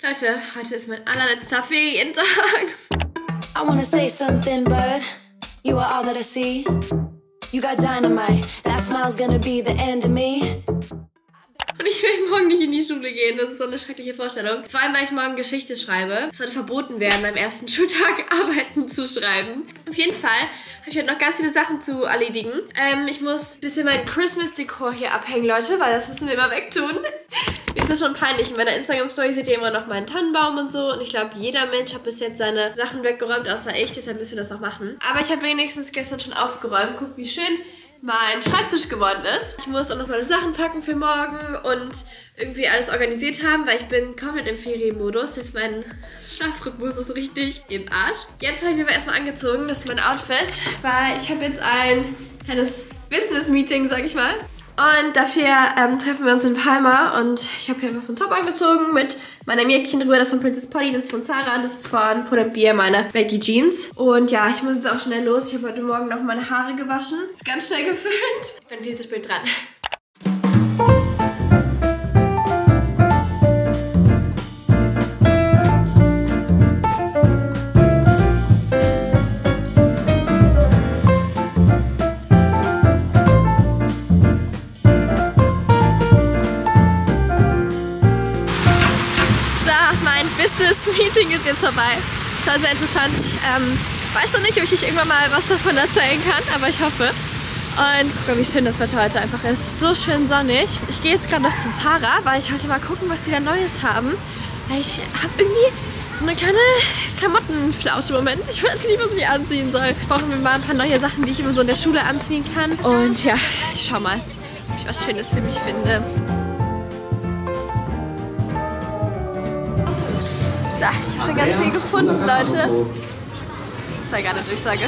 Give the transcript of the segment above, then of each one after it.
Leute, heute ist mein allerletzter Ferientag. I wanna say something, but you are all that I see. You got dynamite, that smile's gonna be the end of me. Und ich will morgen nicht in die Schule gehen. Das ist so eine schreckliche Vorstellung. Vor allem, weil ich morgen Geschichte schreibe. Es sollte verboten werden, beim ersten Schultag Arbeiten zu schreiben. Auf jeden Fall habe ich heute noch ganz viele Sachen zu erledigen. Ich muss ein bisschen mein Christmas-Dekor hier abhängen, Leute, weil das müssen wir immer wegtun. Mir ist das schon peinlich. In meiner Instagram-Story seht ihr immer noch meinen Tannenbaum und so. Und ich glaube, jeder Mensch hat bis jetzt seine Sachen weggeräumt, außer ich. Deshalb müssen wir das noch machen. Aber ich habe wenigstens gestern schon aufgeräumt. Guck, wie schön mein Schreibtisch geworden ist. Ich muss auch noch meine Sachen packen für morgen und irgendwie alles organisiert haben, weil ich bin komplett im Ferienmodus. Jetzt mein Schlafrhythmus ist richtig im Arsch. Jetzt habe ich mir aber erstmal angezogen. Das ist mein Outfit, weil ich habe jetzt ein kleines Business-Meeting, sag ich mal. Und dafür treffen wir uns in Palma und ich habe hier einfach so einen Top angezogen mit meiner Mädchen drüber. Das ist von Princess Polly, das ist von Zara und das ist von Pull & Bear, meine Baggy Jeans. Und ja, ich muss jetzt auch schnell los. Ich habe heute Morgen noch meine Haare gewaschen. Ist ganz schnell geföhnt. Ich bin viel zu spät dran. Business-Meeting ist jetzt vorbei. Es war sehr interessant. Ich weiß noch nicht, ob ich irgendwann mal was davon erzählen kann, aber ich hoffe. Und guck mal, wie schön das Wetter heute einfach ist. So schön sonnig. Ich gehe jetzt gerade noch zu Zara, weil ich heute mal gucken, was die da Neues haben. Weil ich habe irgendwie so eine kleine Klamottenflausche im Moment. Ich weiß nicht, was ich anziehen soll. Ich brauche mir mal ein paar neue Sachen, die ich immer so in der Schule anziehen kann. Und ja, ich schau mal, ob ich was Schönes für mich finde. So, ich habe schon ganz viel gefunden, Leute. Ich zeige gerade Durchsage.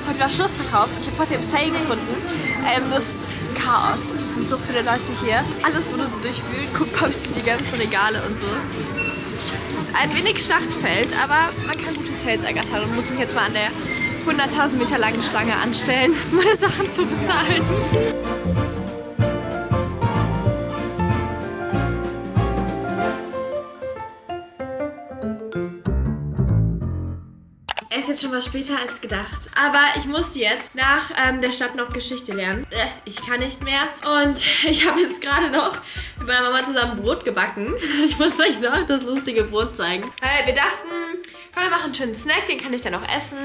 Heute war Schlussverkauf. Ich habe voll viel im Sale gefunden. Das ist Chaos. Es sind so viele Leute hier. Alles wurde so durchwühlt. Guckt mal, die ganzen Regale und so. Es ist ein wenig Schlachtfeld, aber man kann gute Sales ergattern und muss mich jetzt mal an der 100.000 Meter langen Schlange anstellen, um meine Sachen zu bezahlen. Es ist jetzt schon was später als gedacht. Aber ich musste jetzt nach der Stadt noch Geschichte lernen. Ich kann nicht mehr. Und ich habe jetzt gerade noch mit meiner Mama zusammen Brot gebacken. Ich muss euch noch das lustige Brot zeigen. Wir dachten, komm, wir machen einen schönen Snack. Den kann ich dann auch essen.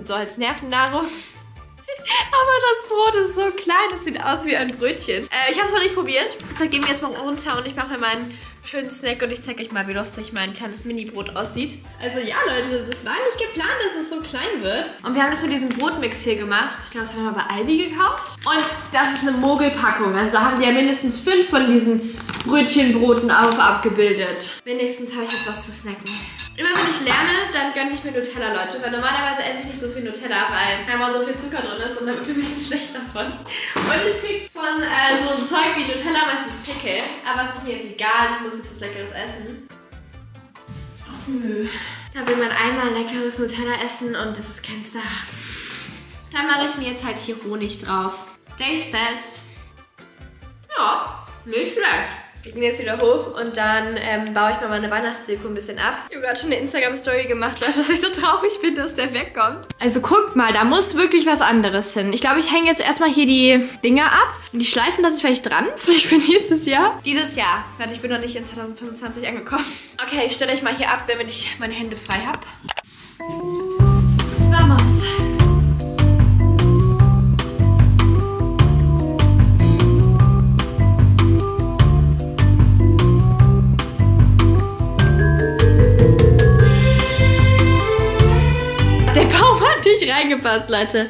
So als Nervennahrung. Aber das Brot ist so klein, das sieht aus wie ein Brötchen. Ich habe es noch nicht probiert. Deshalb gehen wir jetzt mal runter und ich mache mir meinen schönen Snack und ich zeige euch mal, wie lustig mein kleines Mini-Brot aussieht. Also ja, Leute, das war nicht geplant, dass es so klein wird. Und wir haben das mit diesem Brotmix hier gemacht. Ich glaube, das haben wir mal bei Aldi gekauft. Und das ist eine Mogelpackung. Also da haben die ja mindestens 5 von diesen Brötchenbroten abgebildet. Wenigstens habe ich jetzt was zu snacken. Immer wenn ich lerne, dann gönne ich mir Nutella, Leute. Weil normalerweise esse ich nicht so viel Nutella, weil einmal so viel Zucker drin ist und dann wird mir ein bisschen schlecht davon. Und ich kriege von so Zeug wie Nutella meistens Pickel. Aber es ist mir jetzt egal, ich muss jetzt was Leckeres essen. Ach nö. Da will man einmal leckeres Nutella essen und das ist kein Star. Da mache ich mir jetzt halt hier Honig drauf. Taste Test. Ja, nicht schlecht. Ich bin jetzt wieder hoch und dann baue ich mal meine Weihnachtsdeko ein bisschen ab. Ich habe gerade schon eine Instagram-Story gemacht, Leute, dass ich so traurig bin, dass der wegkommt. Also guckt mal, da muss wirklich was anderes hin. Ich glaube, ich hänge jetzt erstmal hier die Dinger ab. Und die Schleifen lasse ich vielleicht dran, vielleicht für nächstes Jahr. Dieses Jahr. Warte, ich bin noch nicht in 2025 angekommen. Okay, ich stelle euch mal hier ab, damit ich meine Hände frei habe. Vamos. Reingepasst, Leute.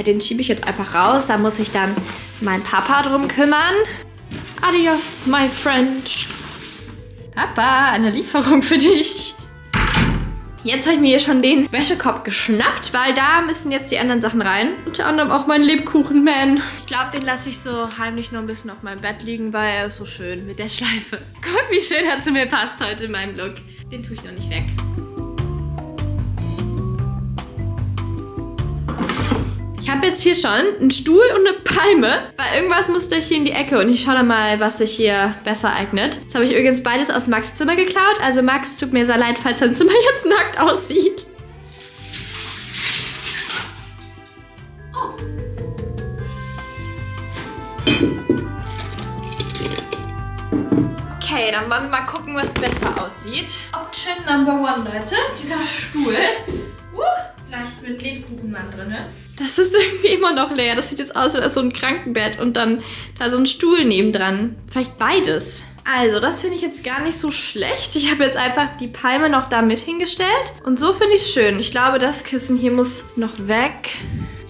Den schiebe ich jetzt einfach raus. Da muss sich dann mein Papa drum kümmern. Adios, my friend. Papa, eine Lieferung für dich. Jetzt habe ich mir hier schon den Wäschekorb geschnappt, weil da müssen jetzt die anderen Sachen rein. Unter anderem auch mein Lebkuchen-Man. Ich glaube, den lasse ich so heimlich noch ein bisschen auf meinem Bett liegen, weil er ist so schön mit der Schleife. Guck, wie schön er zu mir passt heute in meinem Look. Den tue ich noch nicht weg. Ich habe jetzt hier schon einen Stuhl und eine Palme, weil irgendwas musste ich hier in die Ecke und ich schaue dann mal, was sich hier besser eignet. Das habe ich übrigens beides aus Max' Zimmer geklaut. Also Max, tut mir sehr leid, falls sein Zimmer jetzt nackt aussieht. Okay, dann wollen wir mal gucken, was besser aussieht. Option Number 1, Leute. Dieser Stuhl. Vielleicht mit Lebkuchenmann drin. Das ist irgendwie immer noch leer. Das sieht jetzt aus, als so ein Krankenbett und dann da so ein Stuhl nebendran. Vielleicht beides. Also, das finde ich jetzt gar nicht so schlecht. Ich habe jetzt einfach die Palme noch da mit hingestellt. Und so finde ich es schön. Ich glaube, das Kissen hier muss noch weg.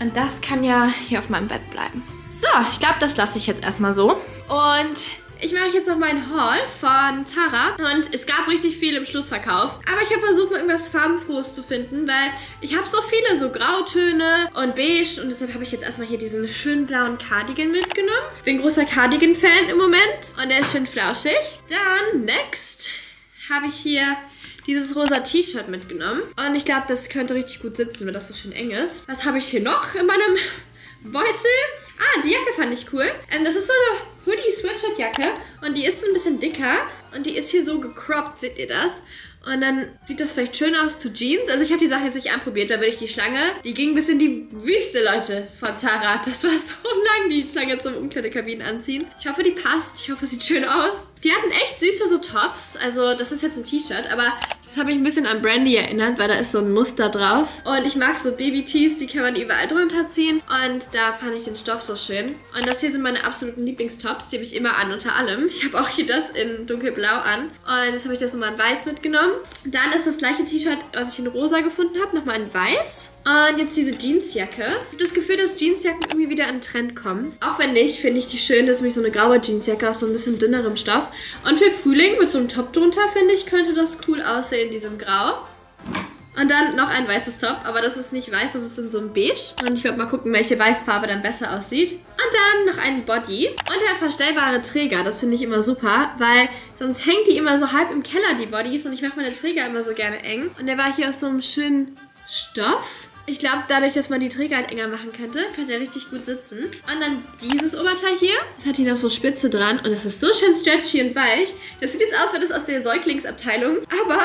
Und das kann ja hier auf meinem Bett bleiben. So, ich glaube, das lasse ich jetzt erstmal so. Und ich mache jetzt noch meinen Haul von Zara und es gab richtig viel im Schlussverkauf. Aber ich habe versucht, mal irgendwas Farbenfrohes zu finden, weil ich habe so viele so Grautöne und beige und deshalb habe ich jetzt erstmal hier diesen schönen blauen Cardigan mitgenommen. Ich bin großer Cardigan-Fan im Moment und der ist schön flauschig. Dann, next, habe ich hier dieses rosa T-Shirt mitgenommen und ich glaube, das könnte richtig gut sitzen, wenn das so schön eng ist. Was habe ich hier noch in meinem Beutel? Ah, die Jacke fand ich cool. Das ist so eine Hoodie-Sweatshirt-Jacke und die ist ein bisschen dicker und die ist hier so gecroppt, seht ihr das? Und dann sieht das vielleicht schön aus zu Jeans. Also ich habe die Sache jetzt nicht anprobiert, weil wirklich die Schlange, die ging bis in die Wüste, Leute, von Zara. Das war so lang, die Schlange zum Umkleidekabinen anziehen. Ich hoffe, die passt. Ich hoffe, sieht schön aus. Die hatten echt süße so Tops. Also das ist jetzt ein T-Shirt, aber das hat mich ein bisschen an Brandy erinnert, weil da ist so ein Muster drauf. Und ich mag so Baby-Tees, die kann man überall drunter ziehen. Und da fand ich den Stoff so schön. Und das hier sind meine absoluten Lieblingstops. Die habe ich immer an, unter allem. Ich habe auch hier das in dunkelblau an. Und jetzt habe ich das nochmal in weiß mitgenommen. Dann ist das gleiche T-Shirt, was ich in rosa gefunden habe, nochmal in weiß. Und jetzt diese Jeansjacke. Ich habe das Gefühl, dass Jeansjacken irgendwie wieder in Trend kommen. Auch wenn nicht, finde ich die schön. Das ist nämlich so eine graue Jeansjacke aus so ein bisschen dünnerem Stoff. Und für Frühling mit so einem Top drunter, finde ich, könnte das cool aussehen in diesem Grau. Und dann noch ein weißes Top, aber das ist nicht weiß, das ist in so einem Beige. Und ich werde mal gucken, welche Weißfarbe dann besser aussieht. Und dann noch ein Body und der verstellbare Träger. Das finde ich immer super, weil sonst hängen die immer so halb im Keller, die Bodies. Und ich mache meine Träger immer so gerne eng. Und der war hier aus so einem schönen Stoff. Ich glaube, dadurch, dass man die Träger halt enger machen könnte er richtig gut sitzen. Und dann dieses Oberteil hier. Das hat hier noch so Spitze dran. Und das ist so schön stretchy und weich. Das sieht jetzt aus wie das aus der Säuglingsabteilung. Aber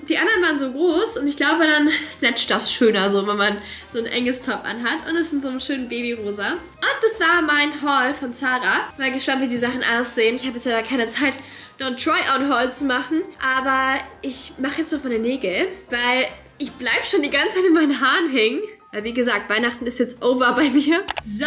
die anderen waren so groß. Und ich glaube, dann snatcht das schöner so, wenn man so ein enges Top anhat. Und es ist in so einem schönen Babyrosa. Und das war mein Haul von Zara. Mal gespannt, wie die Sachen aussehen. Ich habe jetzt ja keine Zeit, noch ein Try-on-Haul zu machen. Aber ich mache jetzt noch meine Nägel, weil ich bleibe schon die ganze Zeit in meinen Haaren hängen. Weil wie gesagt, Weihnachten ist jetzt over bei mir. So,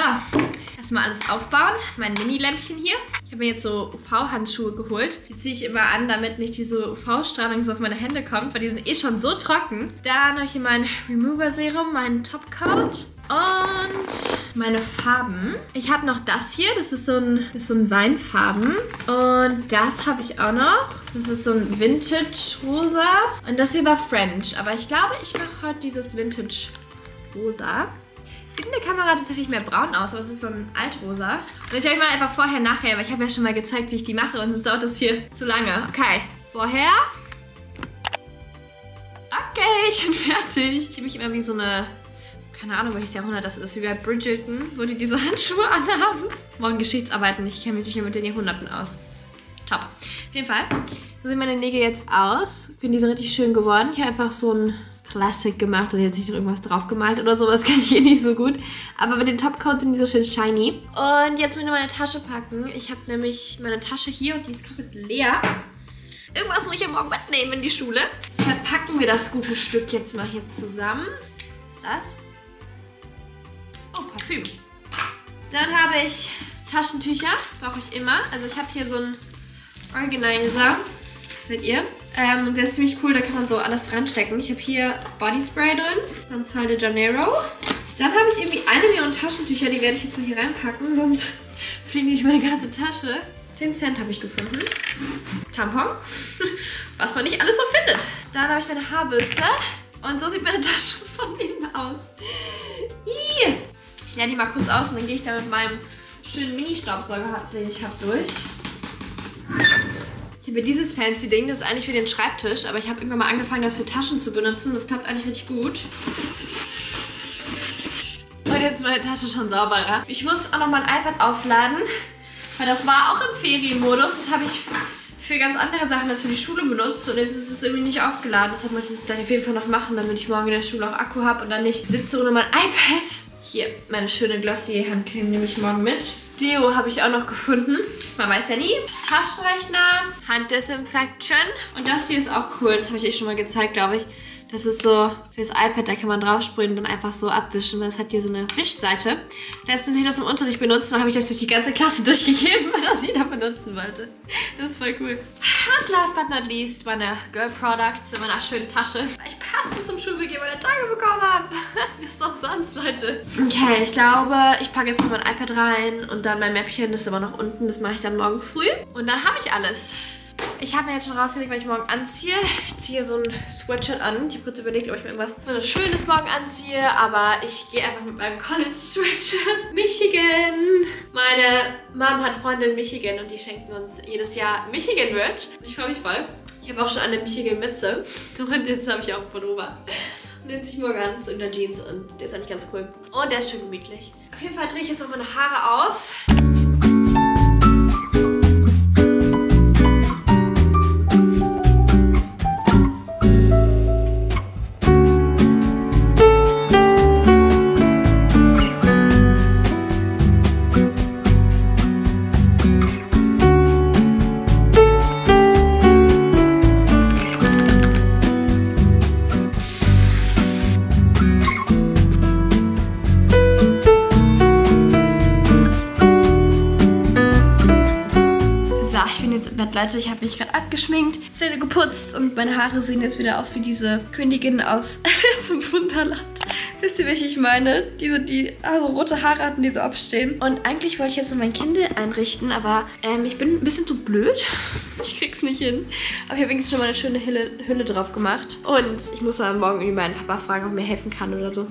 erstmal alles aufbauen. Mein Mini-Lämpchen hier. Ich habe mir jetzt so UV-Handschuhe geholt. Die ziehe ich immer an, damit nicht diese UV-Strahlung so auf meine Hände kommt, weil die sind eh schon so trocken. Dann habe ich hier mein Remover-Serum, meinen Topcoat und meine Farben. Ich habe noch das hier. Das ist so ein Weinfarben. Und das habe ich auch noch. Das ist so ein Vintage-Rosa. Und das hier war French. Aber ich glaube, ich mache heute dieses Vintage-Rosa. Sieht in der Kamera tatsächlich mehr braun aus, aber es ist so ein Altrosa. Und ich zeige mal einfach vorher, nachher, weil ich habe ja schon mal gezeigt, wie ich die mache und sonst dauert das hier zu lange. Okay, vorher. Okay, ich bin fertig. Ich fühle mich immer wie so eine, keine Ahnung, welches Jahrhundert das ist, wie bei Bridgerton, wo die diese Handschuhe anhaben. Morgen Geschichtsarbeiten, ich kenne mich nicht mehr mit den Jahrhunderten aus. Top. Auf jeden Fall, so sehen meine Nägel jetzt aus. Ich finde, die sind richtig schön geworden. Ich habe einfach so ein Classic gemacht, also jetzt nicht noch irgendwas drauf gemalt oder sowas, kann ich hier nicht so gut. Aber mit den Topcoats sind die so schön shiny. Und jetzt muss ich noch meine Tasche packen. Ich habe nämlich meine Tasche hier und die ist komplett leer. Irgendwas muss ich ja morgen mitnehmen in die Schule. Deshalb packen wir das gute Stück jetzt mal hier zusammen. Was ist das? Oh, Parfüm. Dann habe ich Taschentücher, brauche ich immer. Also ich habe hier so einen Organizer, seht ihr? Der ist ziemlich cool, da kann man so alles reinstecken. Ich habe hier Bodyspray drin, dann Sol de Janeiro. Dann habe ich irgendwie 1 Million Taschentücher, die werde ich jetzt mal hier reinpacken, sonst fliegen nicht meine ganze Tasche. 10 Cent habe ich gefunden. Tampon, was man nicht alles so findet. Dann habe ich meine Haarbürste und so sieht meine Tasche von innen aus. Ich leere die mal kurz aus und dann gehe ich da mit meinem schönen Mini-Staubsauger, den ich habe, durch. Ich habe dieses fancy Ding, das ist eigentlich für den Schreibtisch, aber ich habe irgendwann mal angefangen, das für Taschen zu benutzen. Das klappt eigentlich richtig gut. Und jetzt meine Tasche schon sauberer. Ich muss auch noch mein iPad aufladen, weil das war auch im Ferienmodus. Das habe ich für ganz andere Sachen als für die Schule benutzt und jetzt ist es irgendwie nicht aufgeladen. Deshalb möchte ich das gleich auf jeden Fall noch machen, damit ich morgen in der Schule auch Akku habe und dann nicht sitze ohne mein iPad. Hier, meine schöne Glossier-Handcreme nehme ich morgen mit. Deo habe ich auch noch gefunden. Man weiß ja nie. Taschenrechner, Handdesinfection. Und das hier ist auch cool. Das habe ich euch schon mal gezeigt, glaube ich. Das ist so fürs iPad, da kann man draufsprühen und dann einfach so abwischen, weil es hat hier so eine Wischseite. Letztens habe ich das im Unterricht benutzt und dann habe ich das durch die ganze Klasse durchgegeben, weil das jeder benutzen wollte. Das ist voll cool. Und last but not least, meine Girl Products in meiner schönen Tasche. Weil ich passend zum Schulbeginn meine Tage bekommen habe. Was doch sonst, Leute. Okay, ich glaube, ich packe jetzt noch mein iPad rein und dann mein Mäppchen, das ist aber noch unten. Das mache ich dann morgen früh. Und dann habe ich alles. Ich habe mir jetzt schon rausgelegt, was ich morgen anziehe. Ich ziehe so ein Sweatshirt an. Ich habe kurz überlegt, ob ich mir irgendwas Schönes morgen anziehe. Aber ich gehe einfach mit meinem College-Sweatshirt. Michigan. Meine Mom hat Freunde in Michigan und die schenken uns jedes Jahr Michigan-Merch. Ich freue mich voll. Ich habe auch schon eine Michigan-Mütze. Und jetzt habe ich auch einen Pullover. Und den ziehe ich morgen an, so in der Jeans. Und der ist eigentlich ganz cool. Und der ist schön gemütlich. Auf jeden Fall drehe ich jetzt noch meine Haare auf. Leute, ich habe mich gerade abgeschminkt, Zähne geputzt und meine Haare sehen jetzt wieder aus wie diese Königin aus Alice im Wunderland. Wisst ihr, welche ich meine? Die so rote Haare hatten, die so abstehen. Und eigentlich wollte ich jetzt noch mein Kindle einrichten, aber ich bin ein bisschen zu blöd. Ich krieg's nicht hin. Aber ich habe wenigstens schon mal eine schöne Hülle drauf gemacht. Und ich muss dann morgen irgendwie meinen Papa fragen, ob er mir helfen kann oder so.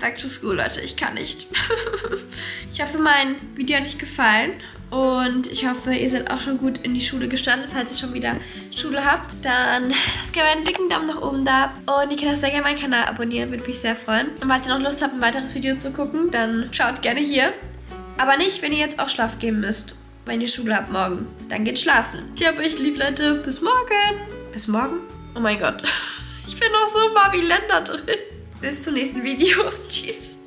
Back to school, Leute. Ich kann nicht. Ich hoffe, mein Video hat euch gefallen. Und ich hoffe, ihr seid auch schon gut in die Schule gestartet. Falls ihr schon wieder Schule habt, dann lasst gerne einen dicken Daumen nach oben da. Und ihr könnt auch sehr gerne meinen Kanal abonnieren, würde mich sehr freuen. Und falls ihr noch Lust habt, ein weiteres Video zu gucken, dann schaut gerne hier. Aber nicht, wenn ihr jetzt auch Schlaf geben müsst, wenn ihr Schule habt morgen. Dann geht schlafen. Ich hab euch lieb, Leute. Bis morgen. Bis morgen? Oh mein Gott. Ich bin noch so Barbie Länder drin. Bis zum nächsten Video. Tschüss.